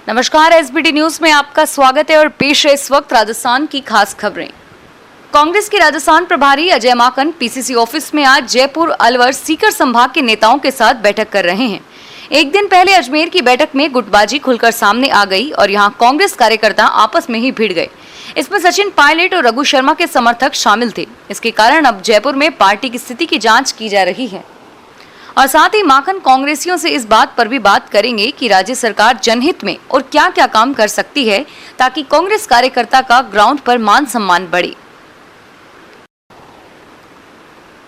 नमस्कार, SBT news में आपका स्वागत है और पेश है इस वक्त राजस्थान की खास खबरें। कांग्रेस के राजस्थान प्रभारी अजय माकन पीसीसी ऑफिस में आज जयपुर, अलवर, सीकर संभाग के नेताओं के साथ बैठक कर रहे हैं। एक दिन पहले अजमेर की बैठक में गुटबाजी खुलकर सामने आ गई और यहां कांग्रेस कार्यकर्ता आपस में ही भिड़ गए। इसमें सचिन पायलट और रघु शर्मा के समर्थक शामिल थे। इसके कारण अब जयपुर में पार्टी की स्थिति की जांच की जा रही है और साथ ही माकन कांग्रेसियों से इस बात पर भी बात करेंगे कि राज्य सरकार जनहित में और क्या क्या काम कर सकती है ताकि कांग्रेस कार्यकर्ता का ग्राउंड पर मान सम्मान बढ़े।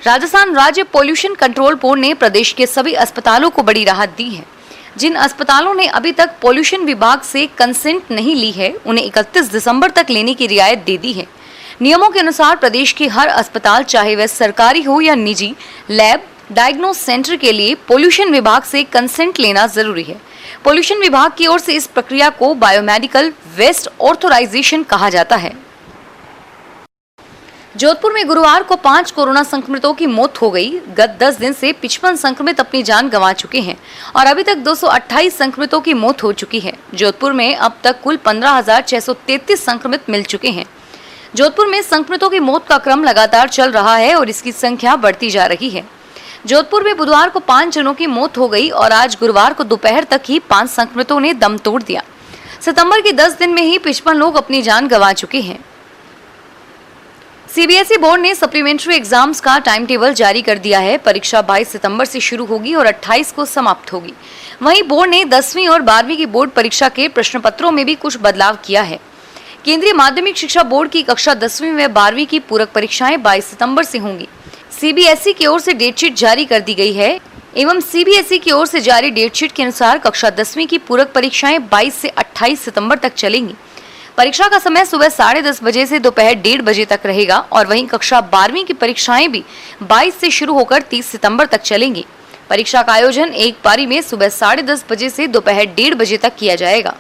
राजस्थान राज्य पोल्यूशन कंट्रोल बोर्ड ने प्रदेश के सभी अस्पतालों को बड़ी राहत दी है। जिन अस्पतालों ने अभी तक पोल्यूशन विभाग से कंसेंट नहीं ली है, उन्हें 31 दिसंबर तक लेने की रियायत दे दी है। नियमों के अनुसार प्रदेश के हर अस्पताल, चाहे वह सरकारी हो या निजी, लैब, डायग्नोस सेंटर के लिए पोल्यूशन विभाग से कंसेंट लेना जरूरी है। पोल्यूशन विभाग की ओर से इस प्रक्रिया को बायोमेडिकल वेस्ट ऑथराइजेशन कहा जाता है। जोधपुर में गुरुवार को 5 कोरोना संक्रमितों की मौत हो गई। गत 10 दिन से 55 संक्रमित अपनी जान गंवा चुके हैं और अभी तक 228 संक्रमितों की मौत हो चुकी है। जोधपुर में अब तक कुल 15,633 संक्रमित मिल चुके हैं। जोधपुर में संक्रमितों की मौत का क्रम लगातार चल रहा है और इसकी संख्या बढ़ती जा रही है। जोधपुर में बुधवार को 5 जनों की मौत हो गई और आज गुरुवार को दोपहर तक ही 5 संक्रमितों ने दम तोड़ दिया। सितंबर के 10 दिन में ही 55 लोग अपनी जान गंवा चुके हैं। सीबीएसई बोर्ड ने सप्लीमेंट्री एग्जाम्स का टाइम टेबल जारी कर दिया है। परीक्षा 22 सितंबर से शुरू होगी और 28 को समाप्त होगी। वहीं बोर्ड ने 10वीं और 12वीं की बोर्ड परीक्षा के प्रश्न पत्रों में भी कुछ बदलाव किया है। केंद्रीय माध्यमिक शिक्षा बोर्ड की कक्षा 10वीं व 12वीं की पूरक परीक्षाएं 22 सितंबर से होंगी। सीबीएसई की ओर से डेटशीट जारी कर दी गई है एवं सीबीएसई की ओर से जारी डेटशीट के अनुसार कक्षा 10वीं की पूरक परीक्षाएं 22 से 28 सितंबर तक चलेंगी। परीक्षा का समय सुबह 10:30 बजे से दोपहर 1:30 बजे तक रहेगा और वहीं कक्षा 12वीं की परीक्षाएं भी 22 से शुरू होकर 30 सितंबर तक चलेंगी। परीक्षा का आयोजन एक पारी में सुबह 10:30 बजे से दोपहर 1:30 बजे तक किया जाएगा।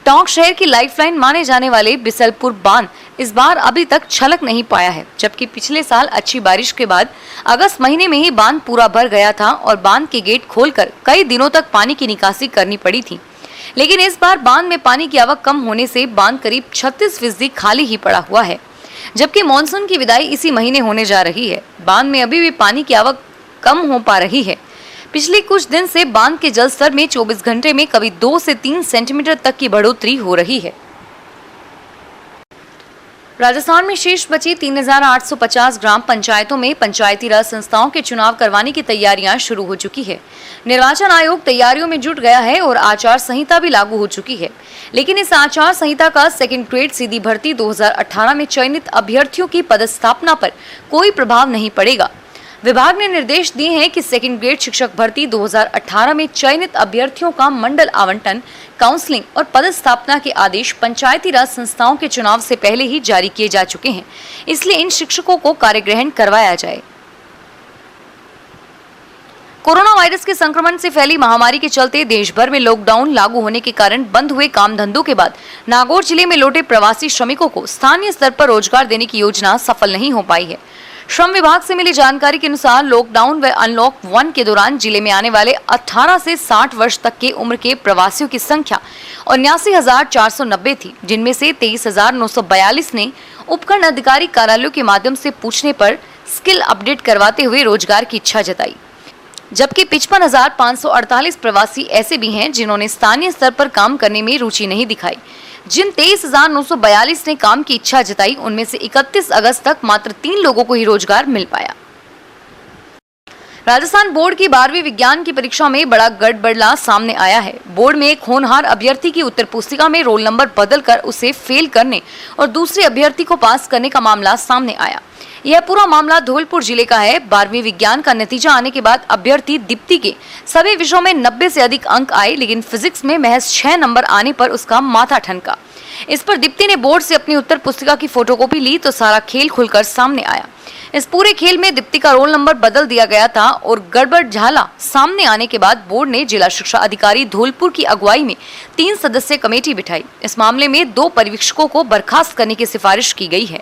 टोंक शहर की लाइफलाइन माने जाने वाले बिसलपुर बांध इस बार अभी तक छलक नहीं पाया है, जबकि पिछले साल अच्छी बारिश के बाद अगस्त महीने में ही बांध पूरा भर गया था और बांध के गेट खोलकर कई दिनों तक पानी की निकासी करनी पड़ी थी। लेकिन इस बार बांध में पानी की आवक कम होने से बांध करीब 36% खाली ही पड़ा हुआ है, जबकि मानसून की विदाई इसी महीने होने जा रही है। बांध में अभी भी पानी की आवक कम हो पा रही है। पिछले कुछ दिन से बांध के जल स्तर में 24 घंटे में कभी 2 से 3 सेंटीमीटर तक की बढ़ोतरी हो रही है। राजस्थान में शेष बची 3,850 ग्राम पंचायतों में पंचायती राज संस्थाओं के चुनाव करवाने की तैयारियां शुरू हो चुकी है। निर्वाचन आयोग तैयारियों में जुट गया है और आचार संहिता भी लागू हो चुकी है। लेकिन इस आचार संहिता का सेकंड ग्रेड सीधी भर्ती 2018 में चयनित अभ्यर्थियों की पदस्थापना पर कोई प्रभाव नहीं पड़ेगा। विभाग ने निर्देश दिए हैं कि सेकंड ग्रेड शिक्षक भर्ती 2018 में चयनित अभ्यर्थियों का मंडल आवंटन, काउंसलिंग और पदस्थापना के आदेश पंचायती राज संस्थाओं के चुनाव से पहले ही जारी किए जा चुके हैं, इसलिए इन शिक्षकों को कार्यग्रहण करवाया जाए। कोरोना वायरस के संक्रमण से फैली महामारी के चलते देश भर में लॉकडाउन लागू होने के कारण बंद हुए काम धंधों के बाद नागौर जिले में लौटे प्रवासी श्रमिकों को स्थानीय स्तर पर रोजगार देने की योजना सफल नहीं हो पाई है। श्रम विभाग से मिली जानकारी के अनुसार लॉकडाउन व अनलॉक 1 के दौरान जिले में आने वाले 18 से 60 वर्ष तक के उम्र के प्रवासियों की संख्या 79,490 थी, जिनमें से 23,942 ने उपखंड अधिकारी कार्यालयों के माध्यम से पूछने पर स्किल अपडेट करवाते हुए रोजगार की इच्छा जताई, जबकि 55,548 प्रवासी ऐसे भी हैं जिन्होंने स्थानीय स्तर पर काम करने में रुचि नहीं दिखाई। जिन 23,942 ने काम की इच्छा जताई, उनमें से 31 अगस्त तक मात्र 3 लोगों को ही रोजगार मिल पाया। राजस्थान बोर्ड की 12वीं विज्ञान की परीक्षा में बड़ा गड़बड़ला सामने आया है। बोर्ड में एक होनहार अभ्यर्थी की उत्तर पुस्तिका में रोल नंबर बदलकर उसे फेल करने और दूसरे अभ्यर्थी को पास करने का मामला सामने आया। यह पूरा मामला धौलपुर जिले का है। 12वीं विज्ञान का नतीजा आने के बाद अभ्यर्थी दीप्ति के सभी विषयों में 90 से अधिक अंक आए, लेकिन फिजिक्स में महज 6 नंबर आने पर उसका माथा ठनका। इस पर दीप्ति ने बोर्ड से अपनी उत्तर पुस्तिका की फोटोकॉपी ली तो सारा खेल खुलकर सामने आया। इस पूरे खेल में दीप्ति का रोल नंबर बदल दिया गया था और गड़बड़ झाला सामने आने के बाद बोर्ड ने जिला शिक्षा अधिकारी धौलपुर की अगुवाई में 3 सदस्यीय कमेटी बिठाई। इस मामले में 2 पर्यवेक्षकों को बर्खास्त करने की सिफारिश की गई है।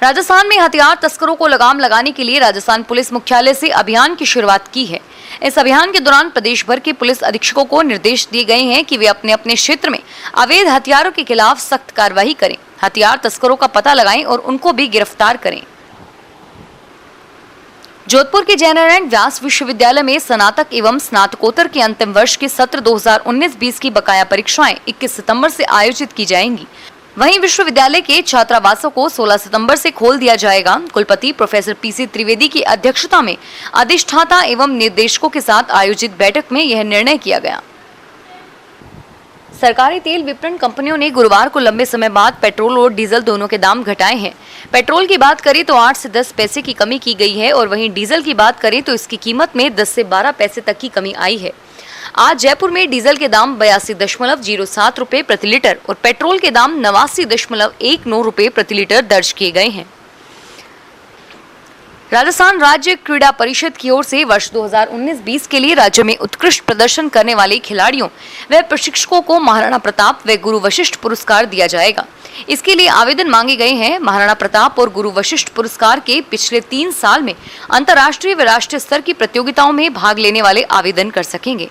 राजस्थान में हथियार तस्करों को लगाम लगाने के लिए राजस्थान पुलिस मुख्यालय से अभियान की शुरुआत की है। इस अभियान के दौरान प्रदेश भर के पुलिस अधीक्षकों को निर्देश दिए गए हैं कि वे अपने अपने क्षेत्र में अवैध हथियारों के खिलाफ सख्त कार्रवाई करें, हथियार तस्करों का पता लगाएं और उनको भी गिरफ्तार करें। जोधपुर के जयनारायण व्यास विश्वविद्यालय में स्नातक एवं स्नातकोत्तर के अंतिम वर्ष के सत्र 2019-20 की बकाया परीक्षाएं 21 सितंबर से आयोजित की जाएंगी। वहीं विश्वविद्यालय के छात्रावासों को 16 सितंबर से खोल दिया जाएगा। कुलपति प्रोफेसर पीसी त्रिवेदी की अध्यक्षता में अधिष्ठाता एवं निर्देशकों के साथ आयोजित बैठक में यह निर्णय किया गया। सरकारी तेल विपणन कंपनियों ने गुरुवार को लंबे समय बाद पेट्रोल और डीजल दोनों के दाम घटाए हैं। पेट्रोल की बात करें तो 8 से 10 पैसे की कमी की गई है और वहीं डीजल की बात करें तो इसकी कीमत में 10 से 12 पैसे तक की कमी आई है। आज जयपुर में डीजल के दाम 82.07 रुपए प्रति लीटर और पेट्रोल के दाम 89.19 रुपए प्रति लीटर दर्ज किए गए हैं। राजस्थान राज्य क्रीड़ा परिषद की ओर से वर्ष 2019-20 के लिए राज्य में उत्कृष्ट प्रदर्शन करने वाले खिलाड़ियों व प्रशिक्षकों को महाराणा प्रताप व गुरु वशिष्ठ पुरस्कार दिया जाएगा। इसके लिए आवेदन मांगे गए हैं। महाराणा प्रताप और गुरु वशिष्ठ पुरस्कार के पिछले 3 साल में अंतर्राष्ट्रीय व राष्ट्रीय स्तर की प्रतियोगिताओं में भाग लेने वाले आवेदन कर सकेंगे।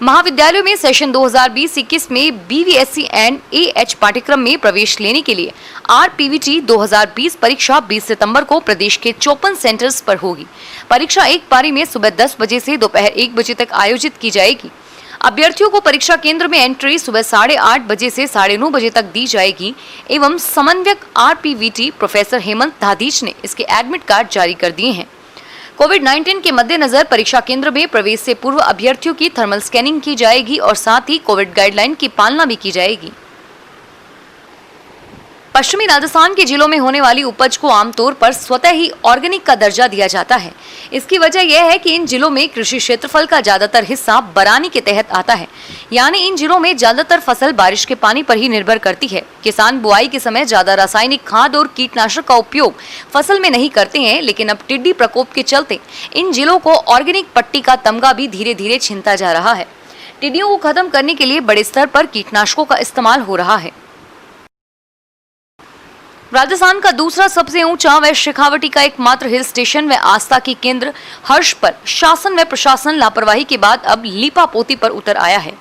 महाविद्यालयों में सेशन 2020-21 में बीवीएससी एंड एएच पाठ्यक्रम में प्रवेश लेने के लिए आरपीवीटी 2020 परीक्षा 20 सितंबर को प्रदेश के 54 सेंटर्स पर होगी। परीक्षा एक पारी में सुबह 10 बजे से दोपहर 1 बजे तक आयोजित की जाएगी। अभ्यर्थियों को परीक्षा केंद्र में एंट्री सुबह 8:30 बजे से 9:30 बजे तक दी जाएगी एवं समन्वयक आरपीवीटी प्रोफेसर हेमंत धादीच ने इसके एडमिट कार्ड जारी कर दिए हैं। कोविड-19 के मद्देनजर परीक्षा केंद्र में प्रवेश से पूर्व अभ्यर्थियों की थर्मल स्कैनिंग की जाएगी और साथ ही कोविड गाइडलाइन की पालना भी की जाएगी। पश्चिमी राजस्थान के जिलों में होने वाली उपज को आमतौर पर स्वतः ही ऑर्गेनिक का दर्जा दिया जाता है। इसकी वजह यह है कि इन जिलों में कृषि क्षेत्रफल का ज्यादातर हिस्सा बरानी के तहत आता है, यानी इन जिलों में ज्यादातर फसल बारिश के पानी पर ही निर्भर करती है। किसान बुआई के समय ज्यादा रासायनिक खाद और कीटनाशक का उपयोग फसल में नहीं करते हैं, लेकिन अब टिड्डी प्रकोप के चलते इन जिलों को ऑर्गेनिक पट्टी का तमगा भी धीरे धीरे छिनता जा रहा है। टिड्डियों को खत्म करने के लिए बड़े स्तर पर कीटनाशकों का इस्तेमाल हो रहा है। राजस्थान का दूसरा सबसे ऊंचा व शेखावटी का एकमात्र हिल स्टेशन व आस्था की केंद्र हर्ष पर शासन व प्रशासन लापरवाही के बाद अब लीपापोती पर उतर आया है।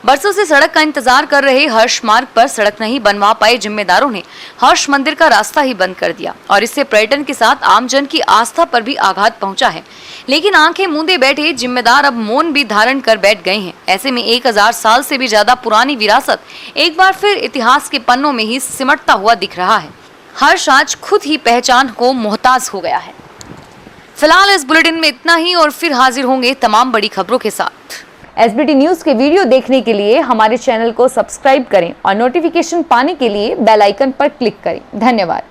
बरसों से सड़क का इंतजार कर रहे हर्ष मार्ग पर सड़क नहीं बनवा पाए जिम्मेदारों ने हर्ष मंदिर का रास्ता ही बंद कर दिया और इससे पर्यटन के साथ आमजन की आस्था पर भी आघात पहुंचा है। लेकिन आंखें मूंदे बैठे जिम्मेदार अब मौन भी धारण कर बैठ गए हैं। ऐसे में 1000 साल से भी ज्यादा पुरानी विरासत एक बार फिर इतिहास के पन्नों में ही सिमटता हुआ दिख रहा है। हर्ष आज खुद ही पहचान को मोहताज हो गया है। फिलहाल इस बुलेटिन में इतना ही और फिर हाजिर होंगे तमाम बड़ी खबरों के साथ। एसबीटी न्यूज के वीडियो देखने के लिए हमारे चैनल को सब्सक्राइब करें और नोटिफिकेशन पाने के लिए बेल आइकन पर क्लिक करें। धन्यवाद।